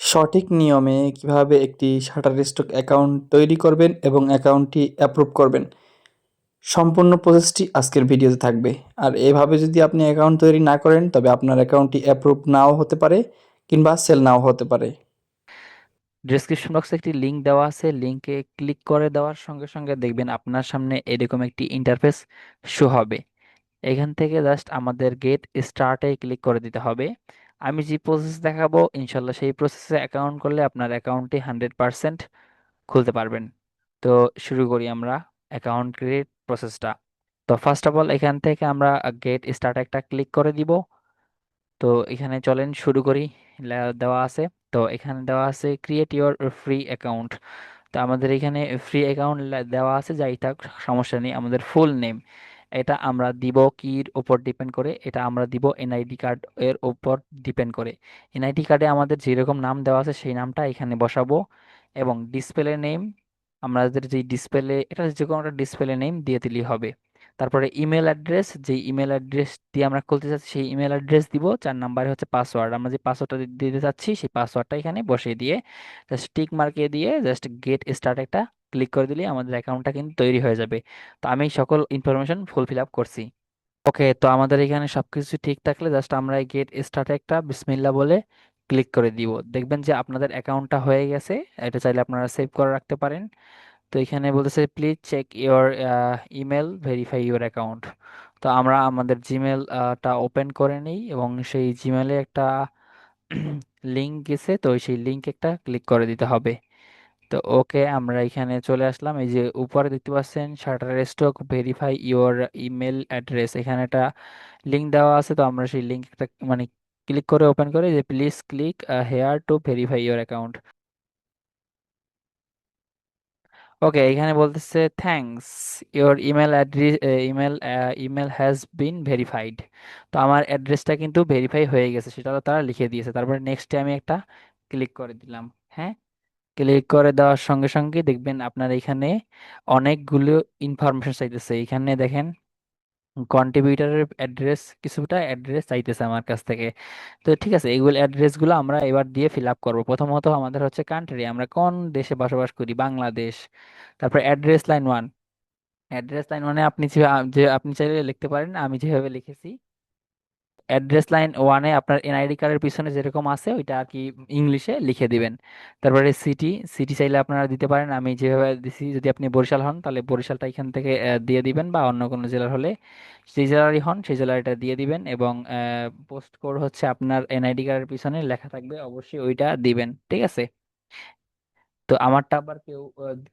সঠিক নিয়মে কিভাবে একটি শাটারস্টক অ্যাকাউন্ট তৈরি করবেন এবং অ্যাকাউন্টটি অ্যাপ্রুভ করবেন, সম্পূর্ণ প্রসেসটি আজকের ভিডিওতে থাকবে। আর এভাবে যদি আপনি অ্যাকাউন্ট তৈরি না করেন তবে আপনার অ্যাকাউন্টটি অ্যাপ্রুভ নাও হতে পারে কিংবা সেল নাও হতে পারে। ডেসক্রিপশন বক্সে একটি লিংক দেওয়া আছে, লিংকে ক্লিক করে দেওয়ার সঙ্গে সঙ্গে দেখবেন আপনার সামনে এরকম একটি ইন্টারফেস শো হবে। এখান থেকে জাস্ট আমাদের গেট স্টার্টে ক্লিক করে দিতে হবে। আমি যে প্রসেস দেখাবো ইনশাল্লাহ সেই প্রসেসে অ্যাকাউন্ট করলে আপনার অ্যাকাউন্টটি 100% খুলতে পারবেন। তো শুরু করি আমরা অ্যাকাউন্ট ক্রিয়েট প্রসেসটা। তো ফার্স্ট অফ অল এখান থেকে আমরা গেট স্টার্ট একটা ক্লিক করে দিব। তো এখানে চলেন শুরু করি। দেওয়া আছে, তো এখানে দেওয়া আছে ক্রিয়েট ইওর ফ্রি অ্যাকাউন্ট। তো আমাদের এখানে ফ্রি অ্যাকাউন্ট দেওয়া আছে, যাই থাক সমস্যা নেই। আমাদের ফুল নেম এটা আমরা দিব কির উপর ডিপেন্ড করে, এটা আমরা দিব এনআইডি কার্ড এর উপর ডিপেন্ড করে। এনআইডি কার্ডে আমাদের যেরকম নাম দেওয়া আছে সেই নামটা এখানে বসাবো। এবং ডিসপ্লে নেম আমাদের যে ডিসপ্লে, এটা যে কোনো একটা ডিসপ্লে নেম দিয়ে দিলেই হবে। তারপরে ইমেল অ্যাড্রেস, যে ইমেল অ্যাড্রেস দিয়ে আমরা খুলতে চাচ্ছি সেই ইমেল অ্যাড্রেস দিব। 4 নম্বরে হচ্ছে পাসওয়ার্ড, আমরা যে পাসওয়ার্ডটা দিতে চাচ্ছি সেই পাসওয়ার্ডটা এখানে বসিয়ে দিয়ে জাস্ট টিক মার্কে দিয়ে জাস্ট গেট স্টার্ট একটা ক্লিক করে দিলে আমাদের অ্যাকাউন্টটা কিন্তু তৈরি হয়ে যাবে। তো আমি সকল ইনফরমেশন ফিল আপ করছি। ওকে, তো আমাদের এখানে সবকিছু ঠিক থাকলে জাস্ট আমরা এই গেট স্টার্টে একটা বিসমিল্লা বলে ক্লিক করে দিব। দেখবেন যে আপনাদের অ্যাকাউন্টটা হয়ে গেছে। এটা চাইলে আপনারা সেভ করে রাখতে পারেন। তো এখানে বলতেছে please check your email verify your account. তো আমরা আমাদের জিমেলটা ওপেন করে নিই এবং সেই জিমেলে একটা লিঙ্ক গেছে, তো সেই লিঙ্ক একটা ক্লিক করে দিতে হবে। তো ওকে, আমরা এখানে চলে আসলাম। এই যে উপরে দেখতে পাচ্ছেন shutter stock verify your email address, এখানে একটা লিঙ্ক দেওয়া আছে। তো আমরা সেই লিঙ্ক একটা মানে ক্লিক করে ওপেন করে যে please click here to verify your account. Okay, এখানে বলতেছে thanks your email address email has been verified. তো আমার অ্যাড্রেসটা কিন্তু ভেরিফাই হয়ে গেছে, সেটা তারা লিখে দিয়েছে। তারপরে নেক্সটে আমি একটা ক্লিক করে দিলাম। হ্যাঁ, ক্লিক করে দেওয়ার সঙ্গে সঙ্গে দেখবেন আপনার এখানে অনেকগুলো ইনফরমেশন চাইতেছে। এখানে দেখেন কন্ট্রিবিউটারের অ্যাড্রেস, কিছুটা অ্যাড্রেস চাইতেছে আমার কাছ থেকে। তো ঠিক আছে, এইগুলো অ্যাড্রেসগুলো আমরা এবার দিয়ে ফিল আপ করবো। প্রথমত আমাদের হচ্ছে কান্ট্রি, আমরা কোন দেশে বসবাস করি, বাংলাদেশ। তারপর অ্যাড্রেস লাইন 1, অ্যাড্রেস লাইন 1-এ আপনি যে আপনি চাইলে লিখতে পারেন, আমি যেভাবে লিখেছি। অ্যাড্রেস লাইন 1-এ আপনার এনআইডি কার্ডের পিছনে যেরকম আছে ওইটা আর কি ইংলিশে লিখে দিবেন। তারপরে সিটি, সিটি চাইলে আপনারা দিতে পারেন, আমি যেভাবে দিছি। যদি আপনি বরিশাল হন তাহলে বরিশালটা এখান থেকে দিয়ে দিবেন, বা অন্য কোনো জেলার হলে সেই জেলারই হন সেই জেলাটা দিয়ে দিবেন। এবং পোস্ট কোড হচ্ছে আপনার এনআইডি কার্ডের পিছনে লেখা থাকবে, অবশ্যই ওইটা দিবেন, ঠিক আছে। তো আমারটা আবার কেউ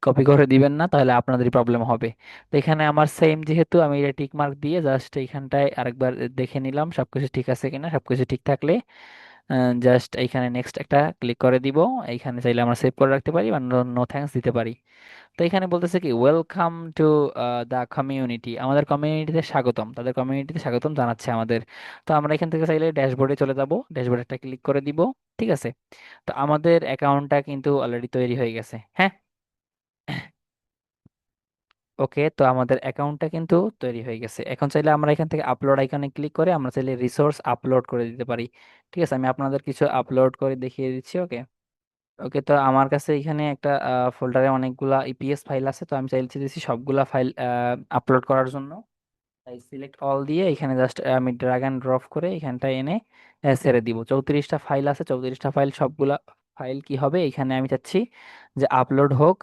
কপি করে দিবেন না, তাহলে আপনাদেরই প্রবলেম হবে। তো এখানে আমার সেম, যেহেতু আমি এটা টিক মার্ক দিয়ে জাস্ট এইখানটায় আরেকবার দেখে নিলাম সবকিছু ঠিক আছে কিনা। সবকিছু ঠিক থাকলে জাস্ট এইখানে নেক্সট একটা ক্লিক করে দিব। এইখানে চাইলে আমরা সেভ করে রাখতে পারি বা নো থ্যাঙ্কস দিতে পারি। তো এখানে বলতেছে কি ওয়েলকাম টু দ্য কমিউনিটি, আমাদের কমিউনিটিতে স্বাগতম, তাদের কমিউনিটিতে স্বাগতম জানাচ্ছে আমাদের। তো আমরা এখান থেকে চাইলে ড্যাশবোর্ডে চলে যাব, ড্যাশবোর্ডে একটা ক্লিক করে দিব। ঠিক আছে, তো আমাদের অ্যাকাউন্টটা কিন্তু অলরেডি তৈরি হয়ে গেছে। হ্যাঁ, ওকে, তো আমাদের অ্যাকাউন্টটা কিন্তু তৈরি হয়ে গেছে। এখন চাইলে আমরা এখান থেকে আপলোড আইকনে ক্লিক করে আমরা চাইলে রিসোর্স আপলোড করে দিতে পারি। ঠিক আছে, আমি আপনাদের কিছু আপলোড করে দেখিয়ে দিচ্ছি। ওকে, ওকে, তো আমার কাছে এখানে একটা ফোল্ডারে অনেকগুলা ইপিএস ফাইল আছে, তো আমি চাইছি দিচ্ছি সবগুলা ফাইল আপলোড করার জন্য। তাই সিলেক্ট অল দিয়ে এখানে জাস্ট আমি ড্রাগ অ্যান্ড ড্রপ করে এখানটা এনে ছেড়ে দিব। 34টা ফাইল আছে, 34টা ফাইল সবগুলা ফাইল কি হবে এখানে আমি চাচ্ছি যে আপলোড হোক।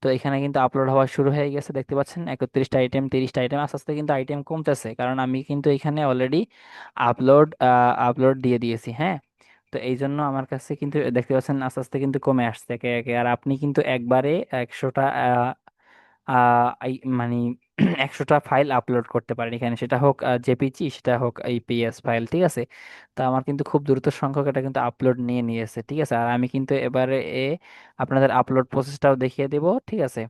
তো এখানে কিন্তু আপলোড হওয়া শুরু হয়ে গেছে, দেখতে পাচ্ছেন 31টা আইটেম, 30টা আইটেম। আস্তে আস্তে কিন্তু আইটেম কমতেছে, কারণ আমি কিন্তু এখানে অলরেডি আপলোড আপলোড দিয়ে দিয়েছি। হ্যাঁ, তো এই জন্য আমার কাছে কিন্তু দেখতে পাচ্ছেন আস্তে আস্তে কিন্তু কমে আসছে একে একে। আর আপনি কিন্তু একবারে 100টা মানে 100টা ফাইল আপলোড করতে পারেন এখানে, সেটা হোক জেপিজি, সেটা হোক ইপিএস ফাইল। ঠিক আছে, তো আমার কিন্তু খুব দ্রুত সংখ্যক এটা কিন্তু আপলোড নিয়ে নিয়েছে। ঠিক আছে, আর আমি কিন্তু এবারে আপনাদের আপলোড প্রসেসটাও দেখিয়ে দেব। ঠিক আছে,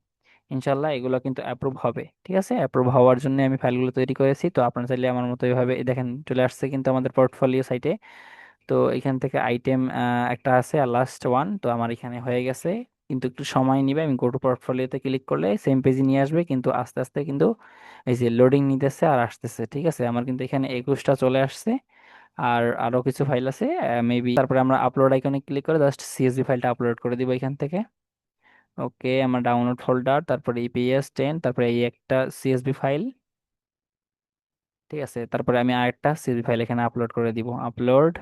ইনশাল্লাহ এগুলো কিন্তু অ্যাপ্রুভ হবে। ঠিক আছে, অ্যাপ্রুভ হওয়ার জন্য আমি ফাইলগুলো তৈরি করেছি। তো আপনারা চাইলে আমার মতো এভাবে দেখেন, চলে আসছে কিন্তু আমাদের পোর্টফোলিও সাইটে। তো এখান থেকে আইটেম একটা আছে আর লাস্ট ওয়ান, তো আমার এখানে হয়ে গেছে। কিন্তু একটু সময় নিবে, আমি গো টু পোর্টফোলিওতে ক্লিক করলে সেম পেজে নিয়ে আসবে, কিন্তু আস্তে আস্তে কিন্তু এই যে লোডিং নিতেছে আর আসতেছে। ঠিক আছে, আমার কিন্তু এখানে 21টা চলে আসছে। আর আরো কিছু ফাইল আছে মেবি। তারপরে আমরা আপলোড আইকনে ক্লিক করে জাস্ট সিএসভি ফাইলটা আপলোড করে দিব এখান থেকে। ওকে, আমার ডাউনলোড ফোল্ডার, তারপরে ইপিএস 10, তারপরে এই একটা সিএসভি ফাইল। ঠিক আছে, তারপরে আমি আরেকটা সিএসভি ফাইল এখানে আপলোড করে দিব। আপলোড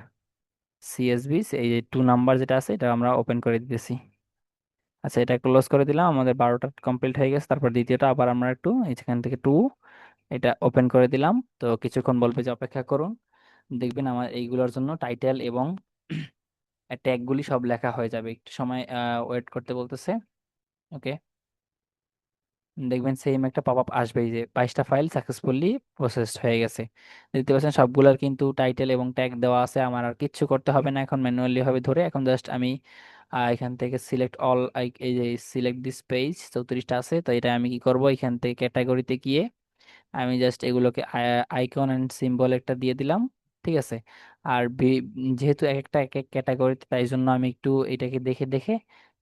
সিএসভি, এই যে 2 নাম্বার যেটা আছে এটা আমরা ওপেন করে দিতেছি। আচ্ছা, এটা ক্লোজ করে দিলাম, আমাদের 12টা কমপ্লিট হয়ে গেছে। তারপর দ্বিতীয়টা আবার আমরা একটু এখান থেকে এটা ওপেন করে দিলাম। তো কিছুক্ষণ বলবে যে অপেক্ষা করুন, দেখবেন আমার এইগুলোর জন্য টাইটেল এবং ট্যাগগুলি সব লেখা হয়ে যাবে। একটু সময় ওয়েট করতে বলতেছে। ওকে, দেখবেন সেম একটা পপ আপ আসবে, এই যে 22টা ফাইল সাকসেসফুলি প্রসেসড হয়ে গেছে। দেখতে পাচ্ছেন সবগুলোর কিন্তু টাইটেল এবং ট্যাগ দেওয়া আছে। আমার আর কিচ্ছু করতে হবে না, এখন ম্যানুয়ালি হবে ধরে। এখন জাস্ট আমি এখান থেকে সিলেক্ট অল, এই যে সিলেক্ট দিস পেজ 34টা আছে, তো এটা আমি কি করব, এখান থেকে ক্যাটাগরিতে গিয়ে আমি জাস্ট এগুলোকে আইকন অ্যান্ড সিম্বল একটা দিয়ে দিলাম। ঠিক আছে। আর যেহেতু এক একটা এক এক ক্যাটাগরিতে, তাই জন্য আমি একটু এটাকে দেখে দেখে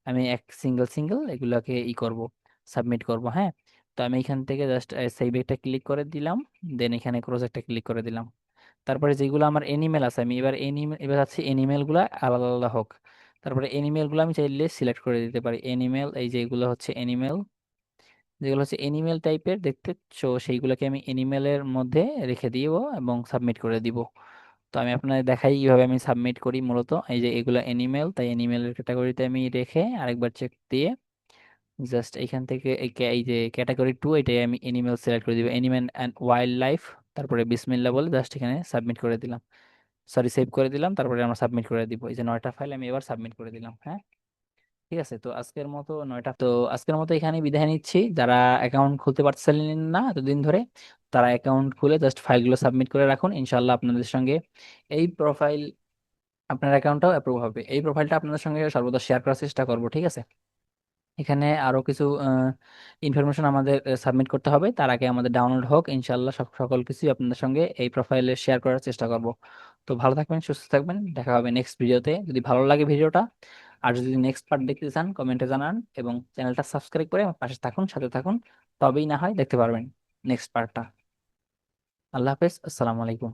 আমি এক সিঙ্গেল সিঙ্গেল এগুলোকে করব, সাবমিট করব। হ্যাঁ, তো আমি এখান থেকে জাস্ট সেভ একটা ক্লিক করে দিলাম, দেন এখানে ক্লোজ একটা ক্লিক করে দিলাম। তারপরে যেগুলো আমার এনিমেল আছে, আমি এবার আছে এনিমেল গুলা আলাদা আলাদা হোক। তারপরে এনিমেল গুলো আমি চাইলে সিলেক্ট করে দিতে পারি। এনিমেল, এই যে এগুলো হচ্ছে এনিমেল, যেগুলো হচ্ছে এনিমেল টাইপের দেখতে, সো সেইগুলোকে আমি এনিমেলের মধ্যে রেখে দিব এবং সাবমিট করে দিব। তো আমি আপনাদের দেখাই কিভাবে আমি সাবমিট করি। মূলত এই যে এগুলো এনিমেল, তাই এনিমেলের ক্যাটাগরিতে আমি রেখে আরেকবার চেক দিয়ে জাস্ট এখান থেকে এই যে ক্যাটাগরি 2, এটাই আমি এনিমেল সিলেক্ট করে দিব, এনিমেল অ্যান্ড ওয়াইল্ড লাইফ। তারপরে বিসমিল্লাহ বলে জাস্ট এখানে সাবমিট করে দিলাম, সরি সেভ করে দিলাম। তারপরে আমরা সাবমিট করে দিব, এই যে 9টা ফাইল আমি এবার সাবমিট করে দিলাম। হ্যাঁ, ঠিক আছে। তো আজকের মতো এখানে বিদায় নিচ্ছি। যারা অ্যাকাউন্ট খুলতে পারছিলেন না এতদিন ধরে, তারা অ্যাকাউন্ট খুলে জাস্ট ফাইলগুলো সাবমিট করে রাখুন, ইনশাল্লাহ আপনাদের সঙ্গে এই প্রোফাইল, আপনার অ্যাকাউন্টটাও অ্যাপ্রুভ হবে। এই প্রোফাইলটা আপনাদের সঙ্গে সর্বদা শেয়ার করার চেষ্টা করব। ঠিক আছে, এখানে আরো কিছু ইনফরমেশন আমাদের সাবমিট করতে হবে, তার আগে আমাদের ডাউনলোড হোক, ইনশাল্লাহ সকল কিছু আপনাদের সঙ্গে এই প্রোফাইলে শেয়ার করার চেষ্টা করব। তো ভালো থাকবেন, সুস্থ থাকবেন, দেখা হবে নেক্সট ভিডিওতে। যদি ভালো লাগে ভিডিওটা, আর যদি নেক্সট পার্ট দেখতে চান কমেন্টে জানান, এবং চ্যানেলটা সাবস্ক্রাইব করে আমার পাশে থাকুন, সাথে থাকুন, তবেই না হয় দেখতে পারবেন নেক্সট পার্টটা। আল্লাহ হাফেজ, আসসালামু আলাইকুম।